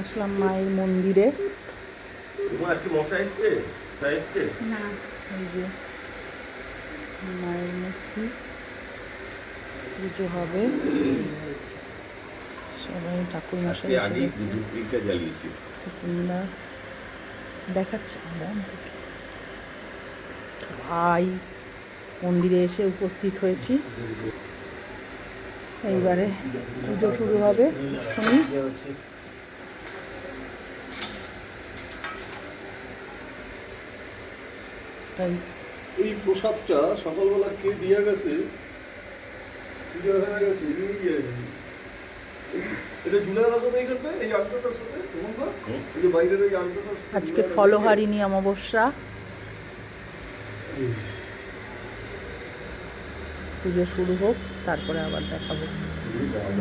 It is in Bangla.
আসলাম মায়ের মন্দিরে। না, এই যে মায়ের মূর্তি, পুজো হবে, সবাই ঠাকুর মশাই দেখাচ্ছে মন থেকে। ভাই মন্দিরে এসে উপস্থিত হয়েছি, এইবারে পুজো শুরু হবে। শুনি তাই এই প্রসাদটা সকালবেলা কে দিয়ে গেছে, এটা ঝুলে রাখো এইখানটা, এই আলটাটার সাথে তোমার এই যে বাইরের ওই আলটাটা। আজকে ফলহারিণী অমাবস্যা, পুজো শুরু হোক, তারপরে আবার দেখাবো।